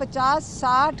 50-60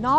9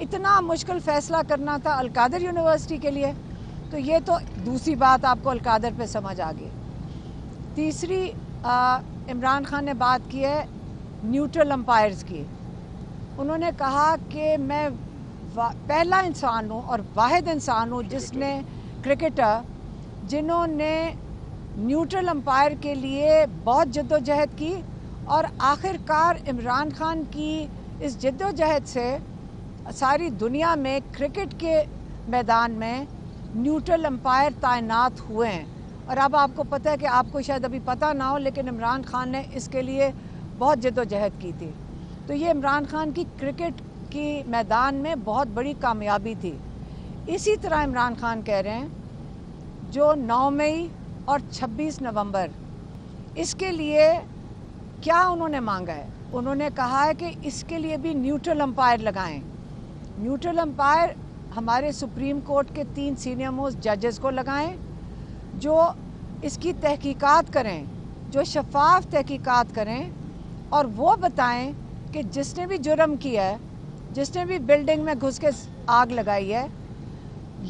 اتنا مشکل فیصلہ کرنا تھا القادر یونیورسٹی کے لیے. تو یہ تو دوسری بات آپ کو القادر پہ سمجھ آ گئی. تیسری عمران خان نے بات کی ہے نیوٹرل امپائرز کی. انہوں نے کہا کہ میں پہلا انسان ہوں اور واحد انسان ہوں جس نے کرکٹر جنہوں نے نیوٹرل امپائر کے لیے بہت جد و جہد کی اور آخر کار عمران خان کی اس جد و جہد سے ساری دنیا میں کرکٹ کے میدان میں نیوٹرل امپائر تعینات ہوئے ہیں. اور اب آپ کو پتہ ہے کہ آپ کو شاید ابھی پتہ نہ ہو لیکن عمران خان نے اس کے لیے بہت جد و جہد کی تھی. تو یہ عمران خان کی کرکٹ کی میدان میں بہت بڑی کامیابی تھی. اسی طرح عمران خان کہہ رہے ہیں جو 9 مئی اور 26 نومبر اس کے لیے کیا انہوں نے مانگا ہے. انہوں نے کہا ہے کہ اس کے لیے بھی نیوٹرل امپائر لگائیں. نیوٹرل امپائر ہمارے سپریم کورٹ کے 3 سینئر موسٹ ججز کو لگائیں جو اس کی تحقیقات کریں, جو شفاف تحقیقات کریں اور وہ بتائیں کہ جس نے بھی جرم کیا ہے, جس نے بھی بلڈنگ میں گھس کے آگ لگائی ہے,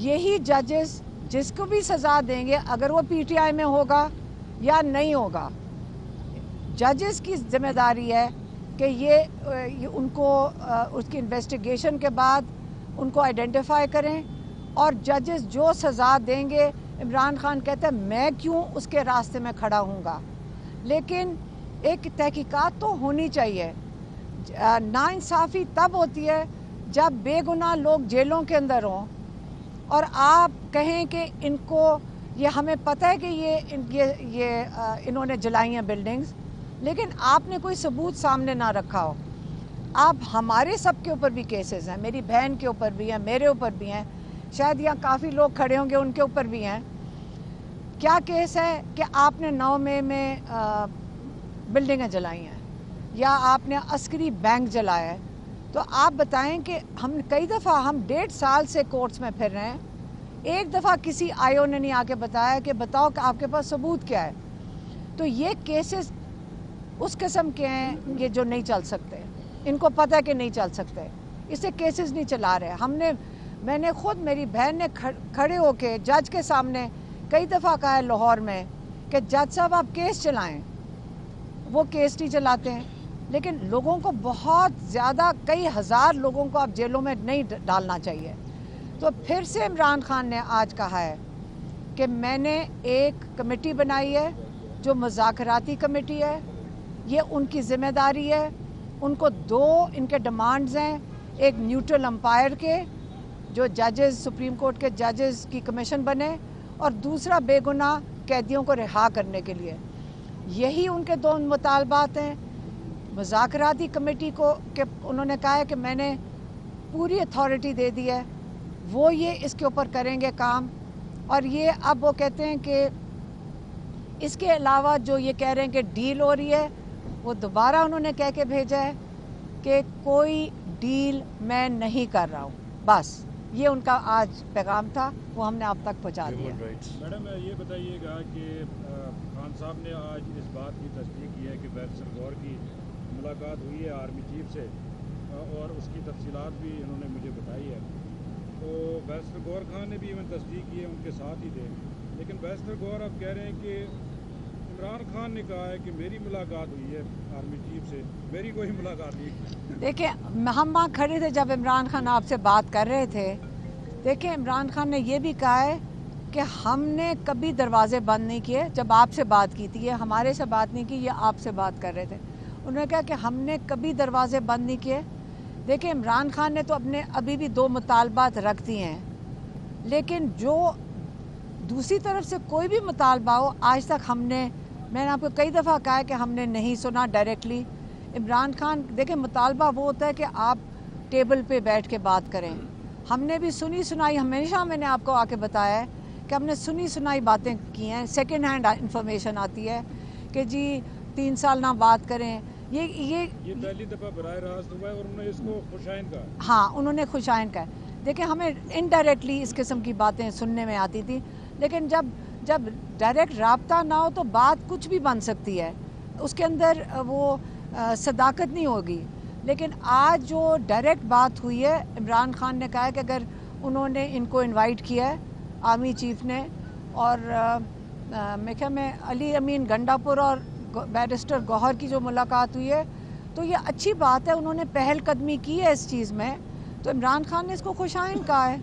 یہی ججز جس کو بھی سزا دیں گے اگر وہ پی ٹی آئی میں ہوگا یا نہیں ہوگا, ججز کی ذمہ داری ہے کہ یہ ان کو اس کی انویسٹیگیشن کے بعد ان کو آئیڈینٹیفائی کریں اور ججز جو سزا دیں گے. عمران خان کہتا ہے میں کیوں اس کے راستے میں کھڑا ہوں گا, لیکن ایک تحقیقات تو ہونی چاہیے. ناانصافی تب ہوتی ہے جب بے گناہ لوگ جیلوں کے اندر ہوں اور آپ کہیں کہ ان کو یہ ہمیں پتہ ہے کہ انہوں نے جلائی ہیں بلڈنگز, لیکن آپ نے کوئی ثبوت سامنے نہ رکھا ہو. آپ ہمارے سب کے اوپر بھی کیسز ہیں, میری بہن کے اوپر بھی ہیں, میرے اوپر بھی ہیں, شاید یہاں کافی لوگ کھڑے ہوں گے ان کے اوپر بھی ہیں. کیا کیس ہے کہ آپ نے 9 مئی میں بلڈنگیں جلائی ہیں یا آپ نے عسکری بینک جلایا ہے, تو آپ بتائیں کہ ہم کئی دفعہ ہم 1.5 سال سے کورٹس میں پھر رہے ہیں, ایک دفعہ کسی آئی او نے نہیں آ کے بتایا کہ بتاؤ کہ آپ کے پاس ثبوت کیا ہے. تو یہ کیسز اس قسم کے ہیں یہ جو نہیں چل سکتے, ان کو پتہ ہے کہ نہیں چل سکتے, اس سے کیسز نہیں چلا رہے. میں نے خود, میری بہن نے کھڑے ہو کے جج کے سامنے کئی دفعہ کہا ہے لاہور میں کہ جج صاحب آپ کیس چلائیں, وہ کیس نہیں چلاتے ہیں. لیکن لوگوں کو بہت زیادہ, کئی ہزار لوگوں کو آپ جیلوں میں نہیں ڈالنا چاہیے. تو پھر سے عمران خان نے آج کہا ہے کہ میں نے ایک کمیٹی بنائی ہے جو مذاکراتی کمیٹی ہے, یہ ان کی ذمہ داری ہے. ان کو 2 ان کے ڈیمانڈز ہیں, ایک نیوٹرل امپائر کے جو ججز, سپریم کورٹ کے ججز کی کمیشن بنے, اور دوسرا بے گناہ قیدیوں کو رہا کرنے کے لیے. یہی ان کے 2 مطالبات ہیں. مذاکراتی کمیٹی کو کہ انہوں نے کہا ہے کہ میں نے پوری اتھارٹی دے دی ہے, وہ یہ اس کے اوپر کریں گے کام. اور یہ اب وہ کہتے ہیں کہ اس کے علاوہ جو یہ کہہ رہے ہیں کہ ڈیل ہو رہی ہے, وہ دوبارہ انہوں نے کہہ کے بھیجا ہے کہ کوئی ڈیل میں نہیں کر رہا ہوں. بس یہ ان کا آج پیغام تھا, وہ ہم نے آپ تک پہنچا دیا. میڈم یہ بتائیے گا کہ خان صاحب نے آج اس بات کی تصدیق کی ہے کہ بیرسٹر غور کی ملاقات ہوئی ہے آرمی چیف سے, اور اس کی تفصیلات بھی انہوں نے مجھے بتائی ہے. تو بیرسٹر غور خان نے بھی ایون تصدیق کی ہے, ان کے ساتھ ہی تھے. لیکن بیرسٹر غور اب کہہ رہے ہیں کہ عمران خان نے کہا ہے کہ میری ملاقات ہوئی ہے آرمی چیف سے, میری کوئی ملاقات نہیں. دیکھیں ہم وہاں کھڑے تھے جب عمران خان آپ سے بات کر رہے تھے. دیکھیں عمران خان نے یہ بھی کہا ہے کہ ہم نے کبھی دروازے بند نہیں کیے. جب آپ سے بات کی تھی, یہ ہمارے سے بات نہیں کی, یہ آپ سے بات کر رہے تھے. انہوں نے کہا کہ ہم نے کبھی دروازے بند نہیں کیے. دیکھیں عمران خان نے تو اپنے ابھی بھی 2 مطالبات رکھ دیے ہیں, لیکن جو دوسری طرف سے کوئی بھی مطالبہ ہو, آج تک میں نے آپ کو کئی دفعہ کہا ہے کہ ہم نے نہیں سنا ڈائریکٹلی. عمران خان دیکھیں مطالبہ وہ ہوتا ہے کہ آپ ٹیبل پہ بیٹھ کے بات کریں. ہم نے بھی سنی سنائی, ہمیشہ میں نے آپ کو آ کے بتایا ہے کہ ہم نے سنی سنائی باتیں کی ہیں. سیکنڈ ہینڈ انفارمیشن آتی ہے کہ جی 3 سال نہ بات کریں. یہ پہلی دفعہ براہ راست ہوا ہے اور انہوں نے اس کو خوشائن کہا. ہاں انہوں نے خوشائن کہا. دیکھیں ہمیں انڈائریکٹلی اس قسم کی باتیں سننے میں آتی تھی, لیکن جب ڈائریکٹ رابطہ نہ ہو تو بات کچھ بھی بن سکتی ہے, اس کے اندر وہ صداقت نہیں ہوگی. لیکن آج جو ڈائریکٹ بات ہوئی ہے، عمران خان نے کہا ہے کہ اگر انہوں نے ان کو انوائٹ کیا ہے آرمی چیف نے، اور میں خیال میں علی امین گنڈاپور اور بیرسٹر گوہر کی جو ملاقات ہوئی ہے تو یہ اچھی بات ہے، انہوں نے پہل قدمی کی ہے اس چیز میں، تو عمران خان نے اس کو خوش آئند کہا ہے۔